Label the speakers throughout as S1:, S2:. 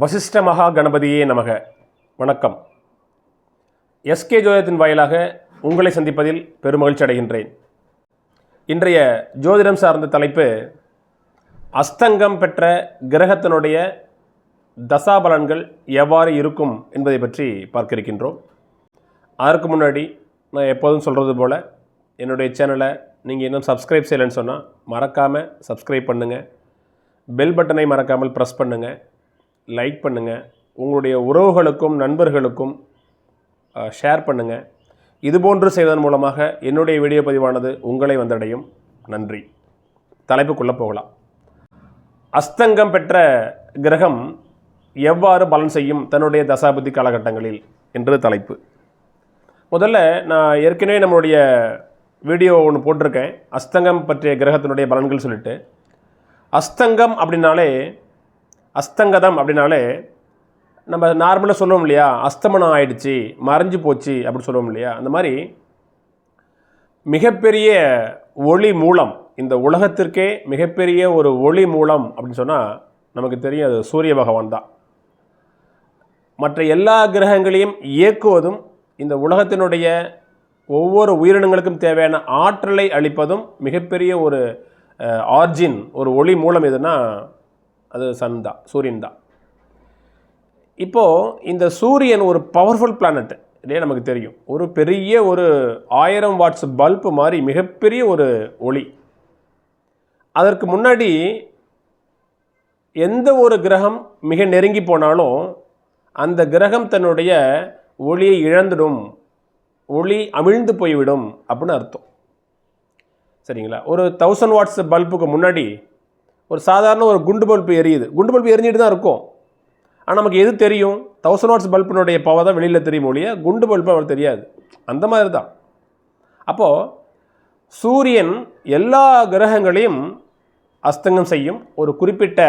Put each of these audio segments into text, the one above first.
S1: வசிஷ்ட மகா கணபதியே நமக. வணக்கம். எஸ்கே ஜோதிடத்தின் வாயிலாக உங்களை சந்திப்பதில் பெருமகிழ்ச்சி அடைகின்றேன். இன்றைய ஜோதிடம் சார்ந்த தலைப்பு அஸ்தங்கம் பெற்ற கிரகத்தினுடைய தசாபலன்கள் எவ்வாறு இருக்கும் என்பதை பற்றி பார்க்க இருக்கின்றோம். அதற்கு முன்னாடி நான் எப்போதும் சொல்கிறது போல் என்னுடைய சேனலை நீங்கள் இன்னும் சப்ஸ்கிரைப் செய்யலைன்னு சொன்னால் மறக்காமல் சப்ஸ்கிரைப் பண்ணுங்கள். பெல் பட்டனை மறக்காமல் ப்ரெஸ் பண்ணுங்கள், லைக் பண்ணுங்கள், உங்களுடைய உறவுகளுக்கும் நண்பர்களுக்கும் ஷேர் பண்ணுங்கள். இதுபோன்று செய்வதன் மூலமாக என்னுடைய வீடியோ பதிவானது உங்களை வந்தடையும். நன்றி. தலைப்புக்குள்ளே போகலாம். அஸ்தங்கம் பெற்ற கிரகம் எவ்வாறு பலன் செய்யும் தன்னுடைய தசாபுத்தி காலகட்டங்களில் என்று தலைப்பு. முதல்ல நான் ஏற்கனவே நம்மளுடைய வீடியோ ஒன்று போட்டிருக்கேன், அஸ்தங்கம் பற்றிய கிரகத்தினுடைய பலன்கள் சொல்லிட்டு. அஸ்தங்கம் அஸ்தங்கதம் அப்படின்னாலே நம்ம நார்மலாக சொல்லுவோம் இல்லையா, அஸ்தமனம் ஆயிடுச்சு, மறைஞ்சு போச்சு அப்படி சொல்லுவோம் இல்லையா. அந்த மாதிரி மிகப்பெரிய ஒளி மூலம், இந்த உலகத்திற்கே மிகப்பெரிய ஒரு ஒளி மூலம் அப்படின்னு சொன்னால் நமக்கு தெரியும், அது சூரிய பகவான் தான். மற்ற எல்லா கிரகங்களையும் இயக்குவதும், இந்த உலகத்தினுடைய ஒவ்வொரு உயிரினங்களுக்கும் தேவையான ஆற்றலை அளிப்பதும் மிகப்பெரிய ஒரு ஆர்ஜின், ஒரு ஒளி மூலம் எதுனா அது சன் தான், சூரியன் தான். இப்போது இந்த சூரியன் ஒரு பவர்ஃபுல் பிளானட் இல்லையா, நமக்கு தெரியும். ஒரு பெரிய ஒரு 1000 வாட்ஸ் பல்பு மாதிரி மிகப்பெரிய ஒரு ஒளி. அதற்கு முன்னாடி எந்த ஒரு கிரகம் மிக நெருங்கி போனாலும் அந்த கிரகம் தன்னுடைய ஒளியை இழந்துடும், ஒளி அமிழ்ந்து போய்விடும் அப்படின்னு அர்த்தம். சரிங்களா? ஒரு 1000 வாட்ஸ் பல்புக்கு முன்னாடி ஒரு சாதாரண ஒரு குண்டு பல்பு எரியுது. குண்டு பல்பு எரிஞ்சிட்டு தான் இருக்கும். ஆனால் நமக்கு எது தெரியும்? 1000 வாட்ஸ் பல்பினுடைய பவர் தான் வெளியில் தெரியும் ஒழிய குண்டு பல்பு அவருக்கு தெரியாது. அந்த மாதிரி தான். அப்போது சூரியன் எல்லா கிரகங்களையும் அஸ்தங்கம் செய்யும். ஒரு குறிப்பிட்ட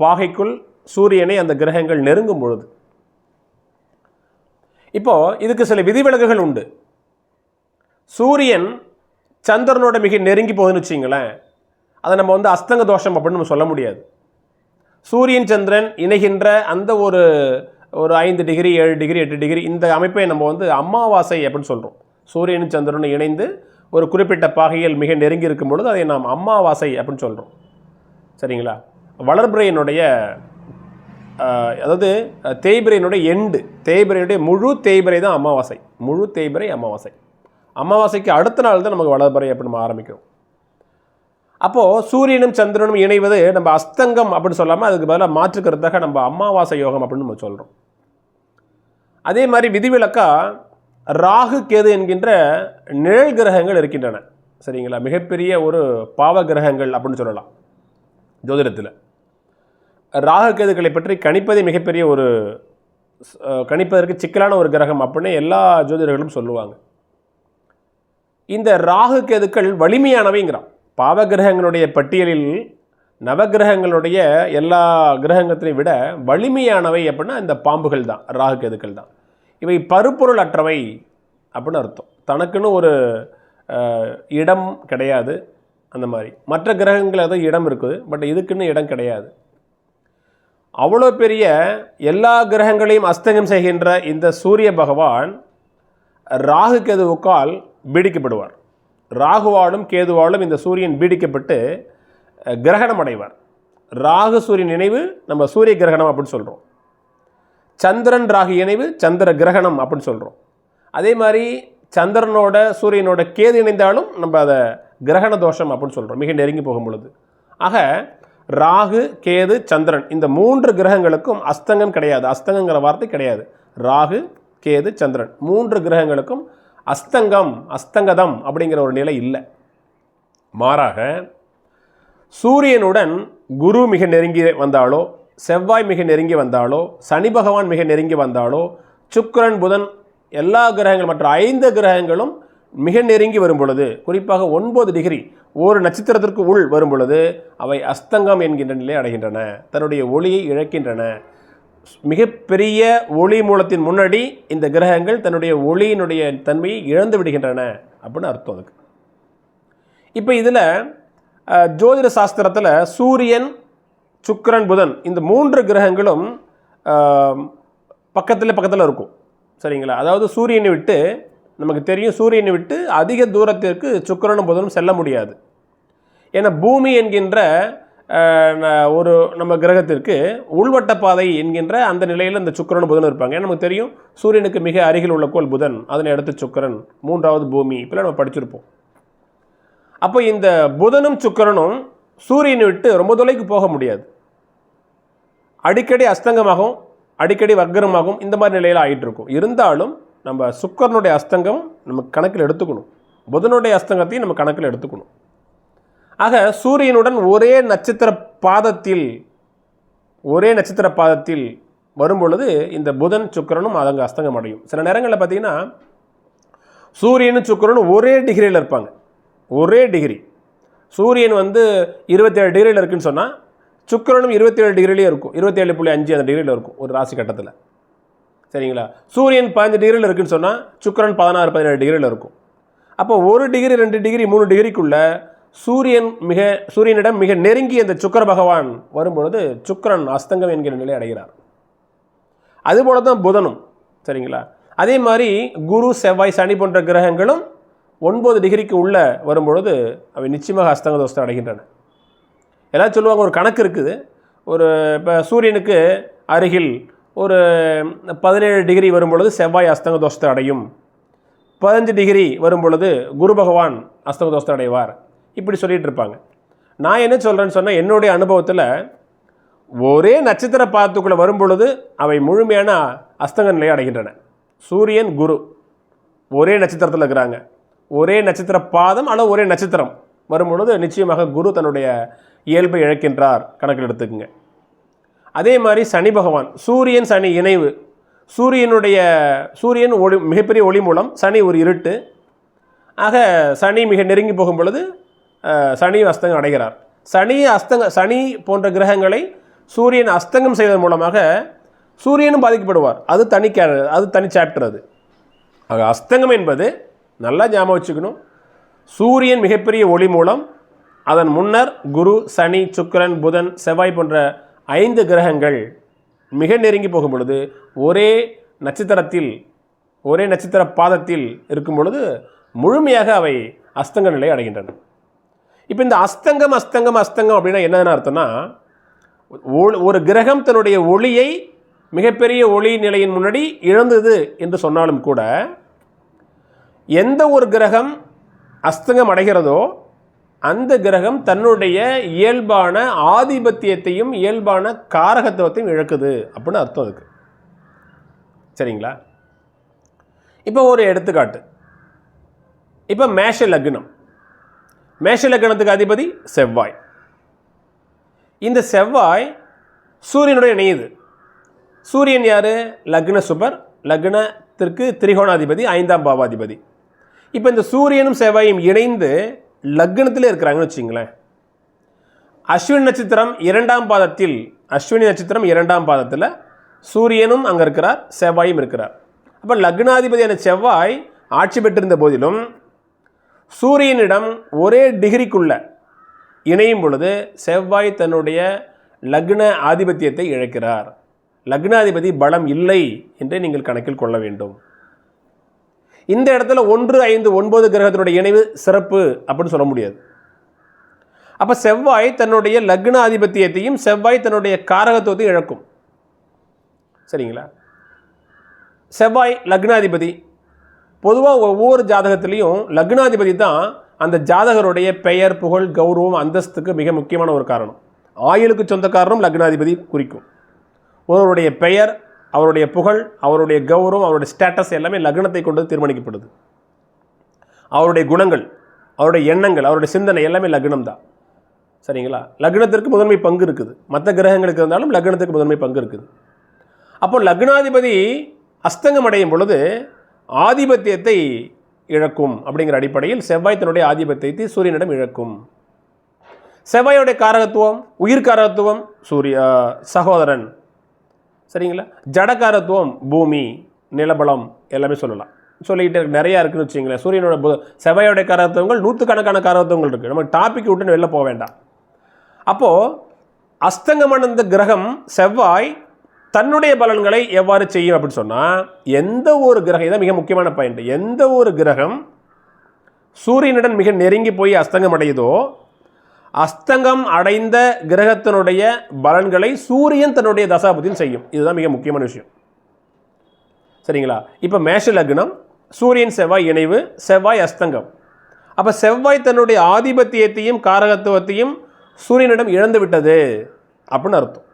S1: பாகைக்குள் சூரியனை அந்த கிரகங்கள் நெருங்கும் பொழுது. இப்போது இதுக்கு சில விதிவிலக்குகள் உண்டு. சூரியன் சந்திரனோட மிக நெருங்கி போகுதுன்னு வச்சிங்களேன், அதை நம்ம அஸ்தங்க தோஷம் அப்படின்னு நம்ம சொல்ல முடியாது. சூரியன் சந்திரன் இணைகின்ற அந்த ஒரு 5 டிகிரி 7 டிகிரி 8 டிகிரி இந்த அமைப்பை நம்ம அமாவாசை அப்படின்னு சொல்கிறோம். சூரியனும் சந்திரனும் இணைந்து ஒரு குறிப்பிட்ட பாகையில் மிக நெருங்கி இருக்கும் பொழுது அதை நாம் அமாவாசை அப்படின்னு சொல்கிறோம். சரிங்களா? வளர்பிறையினுடைய அதாவது தேய்பிரையினுடைய தேய்பிரையுடைய முழு தேய்பிரை தான் அமாவாசை. முழு தேய்பிரை அமாவாசை. அமாவாசைக்கு அடுத்த நாள் தான் நமக்கு வளர்பிறை அப்படின்னு நம்ம ஆரம்பிக்கிறோம். அப்போது சூரியனும் சந்திரனும் இணைவது நம்ம அஸ்தங்கம் அப்படின்னு சொல்லாமல் அதுக்கு பதிலாக மாற்றுக்கிறதுக்காக நம்ம அமாவாசை யோகம் அப்படின்னு நம்ம சொல்கிறோம். அதே மாதிரி விதிவிலக்கா ராகு கேது என்கின்ற நிழல் கிரகங்கள் இருக்கின்றன. சரிங்களா? மிகப்பெரிய ஒரு பாவ கிரகங்கள் அப்படின்னு சொல்லலாம் ஜோதிடத்தில். ராகு கேதுக்களை பற்றி கணிப்பதே மிகப்பெரிய ஒரு கணிப்பதற்கு சிக்கலான ஒரு கிரகம் அப்படின்னு எல்லா ஜோதிடர்களும் சொல்லுவாங்க. இந்த ராகு கேதுக்கள் வலிமையானவைங்கிறான். பாவகிரகங்களுடைய பட்டியலில் நவகிரகங்களுடைய எல்லா கிரகங்களையும் விட வலிமையானவை அப்படின்னா இந்த பாம்புகள் தான், ராகு கேதுக்கள் தான். இவை பருப்பொருள் அற்றவை அப்படின்னு அர்த்தம். தனக்குன்னு ஒரு இடம் கிடையாது. அந்த மாதிரி மற்ற கிரகங்கள் ஏதோ இடம் இருக்குது, பட் இதுக்குன்னு இடம் கிடையாது. அவ்வளோ பெரிய எல்லா கிரகங்களையும் அஸ்தங்கம் செய்கின்ற இந்த சூரிய பகவான் ராகு கேதுவுக்கால் பீடிக்கப்படுவார். ராகுவாலும் கேதுவாலும் இந்த சூரியன் பீடிக்கப்பட்டு கிரகணம் அடைவார். ராகு சூரியன் இணைவு நம்ம சூரிய கிரகணம் அப்படின்னு சொல்கிறோம். சந்திரன் ராகு இணைவு சந்திர கிரகணம் அப்படின்னு சொல்கிறோம். அதே மாதிரி சந்திரனோட சூரியனோட கேது இணைந்தாலும் நம்ம அதை கிரகண தோஷம் அப்படின்னு சொல்கிறோம், மிக நெருங்கி போகும் பொழுது. ஆக ராகு கேது சந்திரன் இந்த 3 கிரகங்களுக்கும் அஸ்தங்கம் கிடையாது. அஸ்தங்கங்கிற வார்த்தை கிடையாது. ராகு கேது சந்திரன் 3 கிரகங்களுக்கும் அஸ்தங்கதம் அப்படிங்கிற ஒரு நிலை இல்லை. மாறாக சூரியனுடன் குரு மிக நெருங்கி வந்தாலோ, செவ்வாய் மிக நெருங்கி வந்தாலோ, சனி பகவான் மிக நெருங்கி வந்தாலோ, சுக்கிரன் புதன் எல்லா கிரகங்கள் மற்ற 5 கிரகங்களும் மிக நெருங்கி வரும் பொழுது, குறிப்பாக 9 டிகிரி ஒரு நட்சத்திரத்திற்கு உள் வரும் பொழுது அவை அஸ்தங்கம் என்கின்ற நிலை அடைகின்றன, தன்னுடைய ஒளியை இழக்கின்றன. மிகப்பெரிய ஒளி மூலத்தின் முன்னாடி இந்த கிரகங்கள் தன்னுடைய ஒளியினுடைய தன்மையை இழந்து விடுகின்றன அப்படின்னு அர்த்தம் அதுக்கு. இப்போ இதில் ஜோதிட சாஸ்திரத்தில் சூரியன் சுக்கிரன் புதன் இந்த 3 கிரகங்களும் பக்கத்தில் இருக்கும். சரிங்களா? அதாவது சூரியனை விட்டு நமக்கு தெரியும், சூரியனை விட்டு அதிக தூரத்திற்கு சுக்கிரனும் புதனும் செல்ல முடியாது. ஏன்னா பூமி என்கின்ற ஒரு நம்ம கிரகத்திற்கு உள்வட்ட பாதை என்கின்ற அந்த நிலையில் இந்த சுக்கிரனும் புதனும் இருப்பாங்க. ஏன்னா நமக்கு தெரியும் சூரியனுக்கு மிக அருகில் உள்ள கோள் புதன், அதனை அடுத்து சுக்கிரன், மூன்றாவது பூமி, இப்பெல்லாம் நம்ம படிச்சிருப்போம். அப்போ இந்த புதனும் சுக்கிரனும் சூரியனை விட்டு ரொம்ப தொலைக்கு போக முடியாது. அடிக்கடி அஸ்தங்கமாகவும் அடிக்கடி வக்கரமாகவும் இந்த மாதிரி நிலையில் ஆகிட்டு இருக்கும். இருந்தாலும் நம்ம சுக்கிரனுடைய அஸ்தங்கம் நம்ம கணக்கில் எடுத்துக்கணும், புதனுடைய அஸ்தங்கத்தையும் நம்ம கணக்கில் எடுத்துக்கணும். ஆக சூரியனுடன் ஒரே நட்சத்திர பாதத்தில் வரும்பொழுது இந்த புதன் சுக்கிரனும் அதங்க அஸ்தங்கம் அடையும். சில நேரங்களில் பார்த்தீங்கன்னா சூரியனும் சுக்கிரனும் ஒரே டிகிரியில் இருப்பாங்க. ஒரே டிகிரி. சூரியன் 27 டிகிரியில் இருக்குன்னு சொன்னால் சுக்கிரனும் 27 டிகிரிலே இருக்கும். 27.5 அந்த டிகிரியில் இருக்கும் ஒரு ராசி கட்டத்தில். சரிங்களா? சூரியன் 15 டிகிரியில் இருக்குன்னு சொன்னால் சுக்கிரன் 16-17 டிகிரியில் இருக்கும். அப்போ 1 டிகிரி 2 டிகிரி 3 டிகிரிக்குள்ள சூரியனிடம் மிக நெருங்கி அந்த சுக்கிர பகவான் வரும்பொழுது சுக்கிரன் அஸ்தங்கம் என்கிற நிலை அடைகிறார். அதுபோல தான் புதனும். சரிங்களா? அதே மாதிரி குரு, செவ்வாய், சனி போன்ற கிரகங்களும் 9 டிகிரிக்கு உள்ள வரும்பொழுது அவை நிச்சயமாக அஸ்தங்க தோஷத்தை அடைகின்றன. எல்லாம் சொல்லுவாங்க, ஒரு கணக்கு இருக்குது. இப்போ சூரியனுக்கு அருகில் ஒரு 17 டிகிரி வரும்பொழுது செவ்வாய் அஸ்தங்க தோஷத்தை அடையும், 15 டிகிரி வரும்பொழுது குரு பகவான் அஸ்தங்க தோஷத்தை அடைவார், இப்படி சொல்லிகிட்டு இருப்பாங்க. நான் என்ன சொல்கிறேன்னு சொன்னால், என்னுடைய அனுபவத்தில் ஒரே நட்சத்திர பாதத்துக்குள்ளே வரும்பொழுது அவை முழுமையான அஸ்தங்க நிலையை அடைகின்றன. சூரியன், குரு ஒரே நட்சத்திரத்தில் இருக்கிறாங்க, ஒரே நட்சத்திர பாதம் அல்லது ஒரே நட்சத்திரம் வரும்பொழுது நிச்சயமாக குரு தன்னுடைய இயல்பை இழக்கின்றார், கணக்கில் எடுத்துக்குங்க. அதே மாதிரி சனி பகவான், சூரியன் சனி இணைவு. சூரியன் மிகப்பெரிய ஒளி மூலம், சனி ஒரு இருட்டு. ஆக சனி மிக நெருங்கி போகும் பொழுது சனியும் அஸ்தங்கம் அடைகிறார். சனி போன்ற கிரகங்களை சூரியன் அஸ்தங்கம் செய்வதன் மூலமாக சூரியனும் பாதிக்கப்படுவார். அது தனி சாப்டர். அது ஆக அஸ்தங்கம் என்பது நல்லா ஞாபகம் வச்சுக்கணும். சூரியன் மிகப்பெரிய ஒளி மூலம், அதன் முன்னர் குரு, சனி, சுக்கிரன், புதன், செவ்வாய் போன்ற 5 கிரகங்கள் மிக நெருங்கி போகும் பொழுது ஒரே நட்சத்திர பாதத்தில் இருக்கும் பொழுது முழுமையாக அவை அஸ்தங்க நிலை அடைகின்றன. இப்போ இந்த அஸ்தங்கம் அப்படின்னா என்ன அர்த்தம்னா, ஒரு கிரகம் தன்னுடைய ஒளியை மிகப்பெரிய ஒளி நிலையின் முன்னாடி இழந்தது என்று சொன்னாலும் கூட, எந்த ஒரு கிரகம் அஸ்தங்கம் அடைகிறதோ அந்த கிரகம் தன்னுடைய இயல்பான ஆதிபத்தியத்தையும் இயல்பான காரகத்துவத்தையும் இழக்குது அப்படின்னு அர்த்தம் அதுக்கு. சரிங்களா? இப்போ ஒரு எடுத்துக்காட்டு. இப்போ மேஷ லக்னத்துக்கு அதிபதி செவ்வாய். இந்த செவ்வாய் சூரியனுடைய இணையுது. சூரியன் யார்? லக்ன சுபர், லக்னத்திற்கு திரிகோணாதிபதி, 5ஆம் பாவாதிபதி. இப்போ இந்த சூரியனும் செவ்வாயும் இணைந்து லக்னத்திலே இருக்கிறாங்கன்னு வச்சுங்களேன். அஸ்வினி நட்சத்திரம் 2ஆம் பாதத்தில் சூரியனும் அங்கே இருக்கிறார், செவ்வாயும் இருக்கிறார். அப்போ லக்னாதிபதியான செவ்வாய் ஆட்சி பெற்றிருந்த போதிலும் சூரியனிடம் ஒரே டிகிரிக்குள்ள இணையும் பொழுது செவ்வாய் தன்னுடைய லக்ன ஆதிபத்தியத்தை இழக்கிறார். லக்னாதிபதி பலம் இல்லை என்றே நீங்கள் கணக்கில் கொள்ள வேண்டும். இந்த இடத்துல 1, 5, 9 கிரகத்தினுடைய இணைவு சிறப்பு அப்படின்னு சொல்ல முடியாது. அப்போ செவ்வாய் தன்னுடைய லக்ன ஆதிபத்தியத்தையும் செவ்வாய் தன்னுடைய காரகத்துவத்தையும் இழக்கும். சரிங்களா? செவ்வாய் லக்னாதிபதி. பொதுவாக ஒவ்வொரு ஜாதகத்திலையும் லக்னாதிபதி தான் அந்த ஜாதகருடைய பெயர், புகழ், கௌரவம், அந்தஸ்துக்கு மிக முக்கியமான ஒரு காரணம். ஆயுளுக்கு சொந்தக்காரனும் லக்னாதிபதி குறிக்கும். ஒருவருடைய பெயர், அவருடைய புகழ், அவருடைய கௌரவம், அவருடைய ஸ்டேட்டஸ் எல்லாமே லக்னத்தை கொண்டு தீர்மானிக்கப்படுது. அவருடைய குணங்கள், அவருடைய எண்ணங்கள், அவருடைய சிந்தனை எல்லாமே லக்னம் தான். சரிங்களா? லக்னத்திற்கு முதன்மை பங்கு இருக்குது. மற்ற கிரகங்களுக்கு இருந்தாலும் லக்னத்துக்கு முதன்மை பங்கு இருக்குது. அப்போ லக்னாதிபதி அஸ்தங்கம் அடையும் பொழுது ஆதிபத்தியத்தை இழக்கும். அப்படிங்கிற அடிப்படையில் செவ்வாய் தன்னுடைய ஆதிபத்தியத்தை சூரியனிடம் இழக்கும். செவ்வாயோடைய காரகத்துவம், உயிர்காரகத்துவம் சகோதரன். சரிங்களா? ஜடக்காரத்துவம் பூமி, நிலபலம் எல்லாமே சொல்லலாம். சொல்லிக்கிட்டே நிறையா இருக்குன்னு வச்சுங்களேன். சூரியனோட செவ்வாயோடைய காரகத்துவங்கள் நூற்றுக்கணக்கான காரகத்துவங்கள் இருக்குது. நம்ம டாபிக் விட்டுன்னு வெளில போக வேண்டாம். அப்போது அஸ்தங்கமான கிரகம் செவ்வாய் தன்னுடைய பலன்களை எவ்வாறு செய்யும் அப்படின்னு சொன்னால், எந்த ஒரு கிரகம், இதான் மிக முக்கியமான பாயிண்ட், எந்த ஒரு கிரகம் சூரியனுடன் மிக நெருங்கி போய் அஸ்தங்கம் அடையுதோ, அஸ்தங்கம் அடைந்த கிரகத்தினுடைய பலன்களை சூரியன் தன்னுடைய தசாபதியில் செய்யும். இதுதான் மிக முக்கியமான விஷயம். சரிங்களா? இப்போ மேஷ லக்னம், சூரியன் செவ்வாய் இணைவு, செவ்வாய் அஸ்தங்கம். அப்போ செவ்வாய் தன்னுடைய ஆதிபத்தியத்தையும் காரகத்துவத்தையும் சூரியனிடம் இழந்து விட்டது அப்படின்னு அர்த்தம்.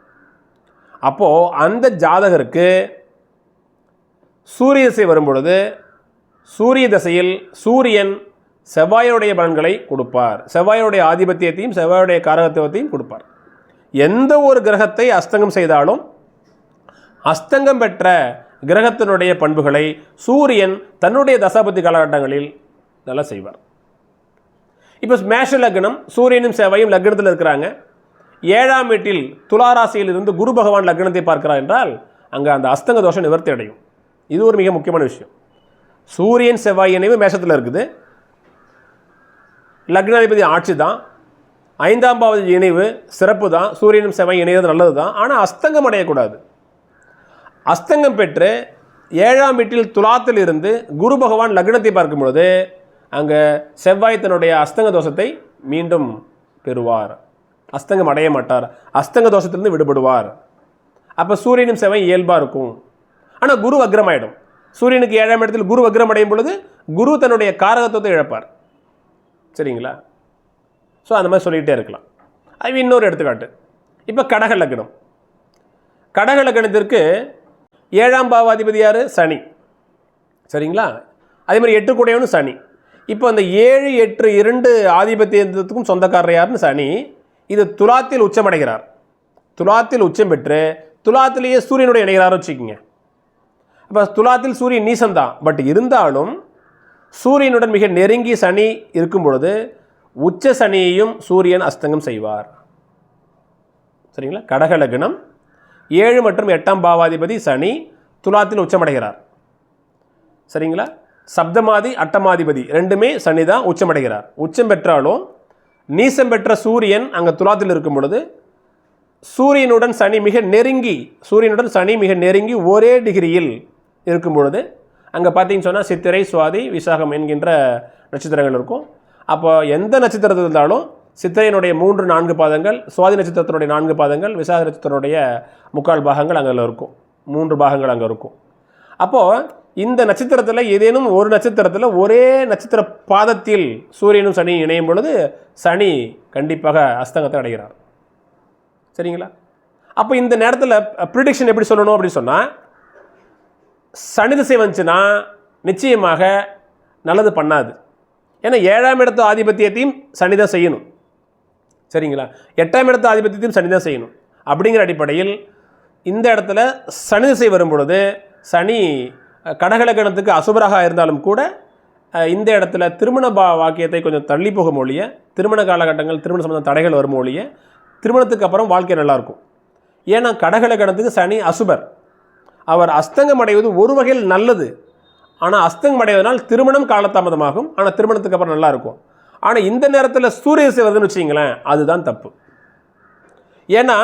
S1: அப்போது அந்த ஜாதகருக்கு சூரிய திசை வரும்பொழுது சூரிய திசையில் சூரியன் செவ்வாயுடைய பலன்களை கொடுப்பார், செவ்வாயுடைய ஆதிபத்தியத்தையும் செவ்வாயுடைய காரகத்துவத்தையும் கொடுப்பார். எந்த ஒரு கிரகத்தை அஸ்தங்கம் செய்தாலும் அஸ்தங்கம் பெற்ற கிரகத்தினுடைய பண்புகளை சூரியன் தன்னுடைய தசாபதி காலகட்டங்களில் நல்லா செய்வார். இப்போ மேஷ லக்னம், சூரியனும் செவ்வாயும் லக்னத்தில் இருக்கிறாங்க. 7ஆம் வீட்டில் துளாராசியில் இருந்து குரு பகவான் லக்னத்தை பார்க்கிறார் என்றால் அங்கே அந்த அஸ்தங்க தோஷம் நிவர்த்தி அடையும். இது ஒரு மிக முக்கியமான விஷயம். சூரியன் செவ்வாய் இணைவு மேஷத்தில் இருக்குது, லக்னாதிபதி ஆட்சி தான், 5ஆம் பாவ இணைவு சிறப்பு தான், சூரியனும் செவ்வாய் இணைவது நல்லது தான். ஆனால் அஸ்தங்கம் அடையக்கூடாது. அஸ்தங்கம் பெற்று 7ஆம் வீட்டில் துலாத்தில் இருந்து குரு பகவான் லக்னத்தை பார்க்கும் பொழுது அங்கே செவ்வாய் தன்னுடைய அஸ்தங்க தோஷத்தை மீண்டும் பெறுவார், அஸ்தங்கம் அடைய மாட்டார், அஸ்தங்க தோஷத்திலிருந்து விடுபடுவார். அப்போ சூரியனும் செவ்வாய் இயல்பாக இருக்கும். ஆனால் குரு வக்ரமாயிடும். சூரியனுக்கு 7ஆம் இடத்தில் குரு வக்ரம் அடையும் பொழுது குரு தன்னுடைய காரகத்துவத்தை இழப்பார். சரிங்களா? ஸோ அந்த மாதிரி சொல்லிகிட்டே இருக்கலாம். அது இன்னொரு எடுத்துக்காட்டு. இப்போ கடக லக்னம், கடக லக்னத்திற்கு 7ஆம் பாவாதிபதி யார்? சனி. சரிங்களா? அதே மாதிரி 8 கூடையவனும் சனி. இப்போ அந்த 7, 8, 2 ஆதிபத்தியத்துக்கும் சொந்தக்காரர் யாருன்னு சனி. இது துலாத்தில் உச்சமடைகிறார். துலாத்தில் உச்சம் பெற்று துலாத்திலேயே சூரியனுடைய இணைகிறார் வச்சுக்கோங்க. அப்போ துலாத்தில் சூரியன் நீசம்தான், பட் இருந்தாலும் சூரியனுடன் மிக நெருங்கி சனி இருக்கும் பொழுது உச்ச சனியையும் சூரியன் அஸ்தங்கம் செய்வார். சரிங்களா? கடக லக்னம், 7 மற்றும் 8ஆம் பாவாதிபதி சனி துலாத்தில் உச்சமடைகிறார். சரிங்களா? சப்தமாதி அட்டமாதிபதி ரெண்டுமே சனி தான் உச்சமடைகிறார். உச்சம் பெற்றாலும் நீசம் பெற்ற சூரியன் அங்கே துலாத்தில் இருக்கும் பொழுது சூரியனுடன் சனி மிக நெருங்கி ஒரே டிகிரியில் இருக்கும் பொழுது அங்கே பார்த்தீங்கன்னு சொன்னால் சித்திரை, சுவாதி, விசாகம் என்கின்ற நட்சத்திரங்கள் இருக்கும். அப்போ எந்த நட்சத்திரத்தில் இருந்தாலும் சித்திரையினுடைய 3, 4 பாதங்கள், சுவாதி நட்சத்திரத்தினுடைய 4 பாதங்கள், விசாக நட்சத்திரனுடைய 3/4 பாகங்கள் அங்கே இருக்கும், 3 பாகங்கள் அங்கே இருக்கும். அப்போது இந்த நட்சத்திரத்தில் ஏதேனும் ஒரு நட்சத்திரத்தில் ஒரே நட்சத்திர பாதத்தில் சூரியனும் சனியும் இணையும் பொழுது சனி கண்டிப்பாக அஸ்தங்கத்தை அடைகிறார். சரிங்களா? அப்போ இந்த நேரத்தில் ப்ரிடிக்ஷன் எப்படி சொல்லணும் அப்படின்னு சொன்னால், சனி திசை வந்துச்சுன்னா நிச்சயமாக நல்லது பண்ணாது. ஏன்னா 7ஆம் இடத்து ஆதிபத்தியத்தையும் சனி தான் செய்யணும். சரிங்களா? 8ஆம் இடத்து ஆதிபத்தியத்தையும் சனி தான் செய்யணும். அப்படிங்கிற அடிப்படையில் இந்த இடத்துல சனி திசை வரும் பொழுது சனி கடகலக்கணத்துக்கு அசுபராக இருந்தாலும் கூட இந்த இடத்துல திருமண வாக்கியத்தை கொஞ்சம் தள்ளி போகும் ஒழிய, திருமண காலகட்டங்கள் திருமண சம்பந்த தடைகள் வரும் ஒழிய திருமணத்துக்கு அப்புறம் வாழ்க்கை நல்லாயிருக்கும். ஏன்னா கடகலக்கணத்துக்கு சனி அசுபர். அவர் அஸ்தங்கம் அடைவது ஒரு வகையில் நல்லது. ஆனால் அஸ்தங்கம் அடைவதனால் திருமணம் காலதாமதமாகும், ஆனால் திருமணத்துக்கு அப்புறம் நல்லா இருக்கும். ஆனால் இந்த நேரத்தில் சூரிய திசை வருதுன்னு வச்சிங்களேன், அதுதான் தப்பு. ஏன்னா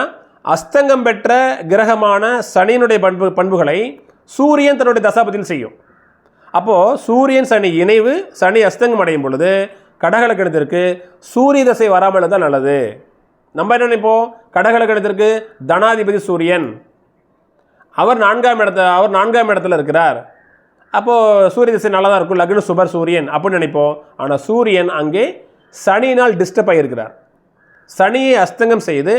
S1: அஸ்தங்கம் பெற்ற கிரகமான சனியினுடைய பண்புகளை சூரியன் தன்னுடைய தசாபதியில் செய்யும். அப்போது சூரியன் சனி இணைவு, சனி அஸ்தங்கம் அடையும் பொழுது கடகலக்கணத்திற்கு சூரிய தசை வராமல் தான் நல்லது. நம்ம என்ன நினைப்போம், கடகலக்கணத்திற்கு தனாதிபதி சூரியன், அவர் 4ஆம் இடத்துல இருக்கிறார், அப்போது சூரிய திசை நல்லா தான் இருக்கும், லக்ன சுபர் சூரியன் அப்படின்னு நினைப்போம். ஆனால் சூரியன் அங்கே சனியினால் டிஸ்டர்ப் ஆகியிருக்கிறார். சனியை அஸ்தங்கம் செய்து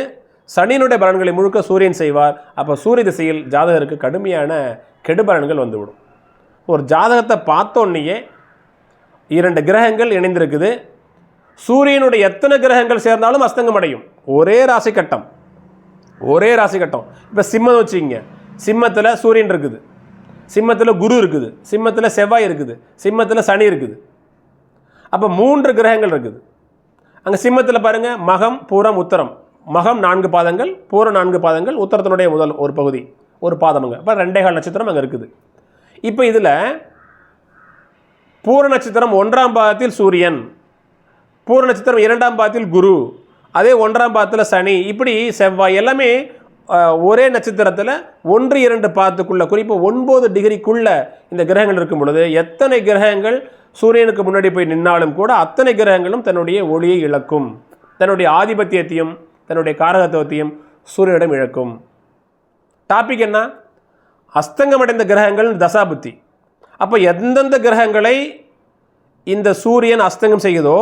S1: சனியினுடைய பலன்களை முழுக்க சூரியன் செய்வார். அப்போ சூரிய திசையில் ஜாதகருக்கு கடுமையான கெடுபலன்கள் வந்துவிடும். ஒரு ஜாதகத்தை பார்த்தோன்னையே 2 கிரகங்கள் இணைந்திருக்குது, சூரியனுடைய எத்தனை கிரகங்கள் சேர்ந்தாலும் அஸ்தங்கம் அடையும். ஒரே ராசி கட்டம். இப்போ சிம்மம் வச்சுக்கிங்க, சிம்மத்தில் சூரியன் இருக்குது, சிம்மத்தில் குரு இருக்குது, சிம்மத்தில் செவ்வாய் இருக்குது, சிம்மத்தில் சனி இருக்குது. அப்போ 3 கிரகங்கள் இருக்குது. அங்கே சிம்மத்தில் பாருங்கள், மகம், பூரம், உத்தரம். மகம் 4 பாதங்கள், பூரம் 4 பாதங்கள், உத்தரத்தினுடைய முதல் ஒரு பகுதி ஒரு பாதமுங்க. அப்போ 2.25 நட்சத்திரம் அங்கே இருக்குது. இப்போ இதில் பூர நட்சத்திரம் 1ஆம் பாதத்தில் சூரியன், பூர நட்சத்திரம் 2ஆம் பாதத்தில் குரு, அதே 1ஆம் பாதத்தில் சனி, இப்படி செவ்வாய், எல்லாமே ஒரே நட்சத்திரத்தில் 1-2 பாதத்துக்குள்ள, குறிப்பாக 9 டிகிரிக்குள்ள இந்த கிரகங்கள் இருக்கும் பொழுது எத்தனை கிரகங்கள் சூரியனுக்கு முன்னாடி போய் நின்னாலும் கூட அத்தனை கிரகங்களும் தன்னுடைய ஒளியை இழக்கும், தன்னுடைய ஆதிபத்தியத்தையும் தன்னுடைய காரகத்துவத்தையும் சூரியனிடம் இழக்கும். டாபிக் என்ன? அஸ்தங்கமடைந்த கிரகங்கள் தசாபுத்தி. அப்போ எந்தெந்த கிரகங்களை இந்த சூரியன் அஸ்தங்கம் செய்யுதோ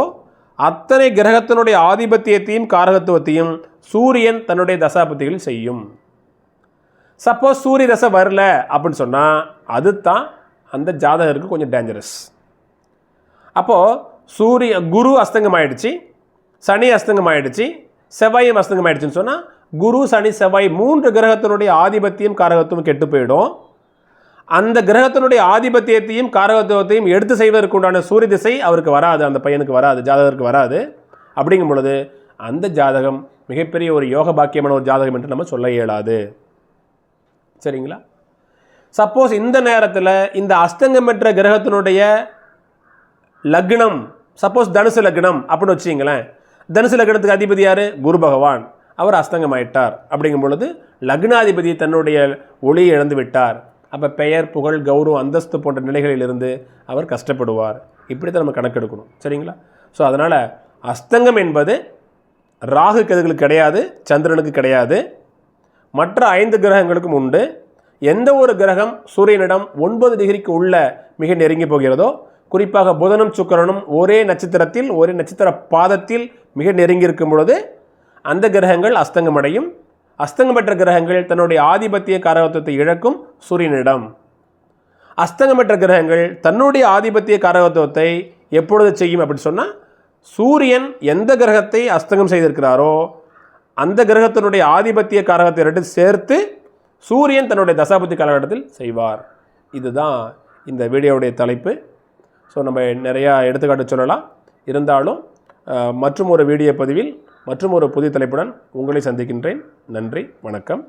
S1: அத்தனை கிரகத்தினுடைய ஆதிபத்தியத்தையும் காரகத்துவத்தையும் சூரியன் தன்னுடைய தசாபுத்திகளில் செய்யும். சப்போஸ் சூரிய தசை வரல அப்படின்னு சொன்னால் அது தான் அந்த ஜாதகருக்கு கொஞ்சம் டேஞ்சரஸ். அப்போது குரு அஸ்தங்கம் ஆயிடுச்சு, சனி அஸ்தங்கம் ஆயிடுச்சு, செவ்வாயும் அஸ்தங்கம் ஆயிடுச்சுன்னு சொன்னால் குரு சனி செவ்வாய் 3 கிரகத்தினுடைய ஆதிபத்தியம் காரகத்துவம் கெட்டு போயிடும். அந்த கிரகத்தினுடைய ஆதிபத்தியத்தையும் காரகத்துவத்தையும் எடுத்து செய்வதற்கு உண்டான சூரிய திசை அவருக்கு வராது, அந்த பையனுக்கு வராது, ஜாதகருக்கு வராது. அப்படிங்கும் பொழுது அந்த ஜாதகம் மிகப்பெரிய ஒரு யோக பாக்கியமான ஒரு ஜாதகம் என்று நம்ம சொல்ல இயலாது. சரிங்களா? சப்போஸ் இந்த நேரத்தில் இந்த அஸ்தங்கம் பெற்ற கிரகத்தினுடைய லக்னம், சப்போஸ் தனுசு லக்னம் அப்படின்னு வச்சிங்களேன், தனுசு லக்னத்துக்கு அதிபதி யார்? குரு பகவான். அவர் அஸ்தங்கம் ஆயிட்டார். அப்படிங்கும் பொழுது லக்னாதிபதி தன்னுடைய ஒளியை இழந்து விட்டார். அப்போ பெயர், புகழ், கௌரவம், அந்தஸ்து போன்ற நிலைகளிலிருந்து அவர் கஷ்டப்படுவார். இப்படி தான் நம்ம கணக்கெடுக்கணும். சரிங்களா? ஸோ அதனால் அஸ்தங்கம் என்பது ராகு கேதுகளுக்கு கிடையாது, சந்திரனுக்கு கிடையாது, மற்ற 5 கிரகங்களுக்கும் உண்டு. எந்த ஒரு கிரகம் சூரியனிடம் 9 டிகிரிக்கு உள்ள மிக நெருங்கி போகிறதோ, குறிப்பாக புதனும் சுக்கிரனும் ஒரே நட்சத்திரத்தில் ஒரே நட்சத்திர பாதத்தில் மிக நெருங்கி இருக்கும் பொழுது அந்த கிரகங்கள் அஸ்தங்கமடையும். அஸ்தங்கம் பெற்ற கிரகங்கள் தன்னுடைய ஆதிபத்திய காரகத்துவத்தை இழக்கும் சூரியனிடம். அஸ்தங்கம் பெற்ற கிரகங்கள் தன்னுடைய ஆதிபத்திய காரகத்துவத்தை எப்பொழுது செய்யும் அப்படின்னு சொன்னால், சூரியன் எந்த கிரகத்தை அஸ்தங்கம் செய்திருக்கிறாரோ அந்த கிரகத்தினுடைய ஆதிபத்திய காரகத்தை 2 சேர்த்து சூரியன் தன்னுடைய தசாபுத்தி காலகட்டத்தில் செய்வார். இதுதான் இந்த வீடியோவுடைய தலைப்பு. ஸோ நம்ம நிறையா எடுத்துக்காட்டு சொல்லலாம். இருந்தாலும் மற்றும் ஒரு வீடியோ பதிவில் மற்றும் ஒரு புதிய தலைப்புடன் உங்களை சந்திக்கின்றேன். நன்றி, வணக்கம்.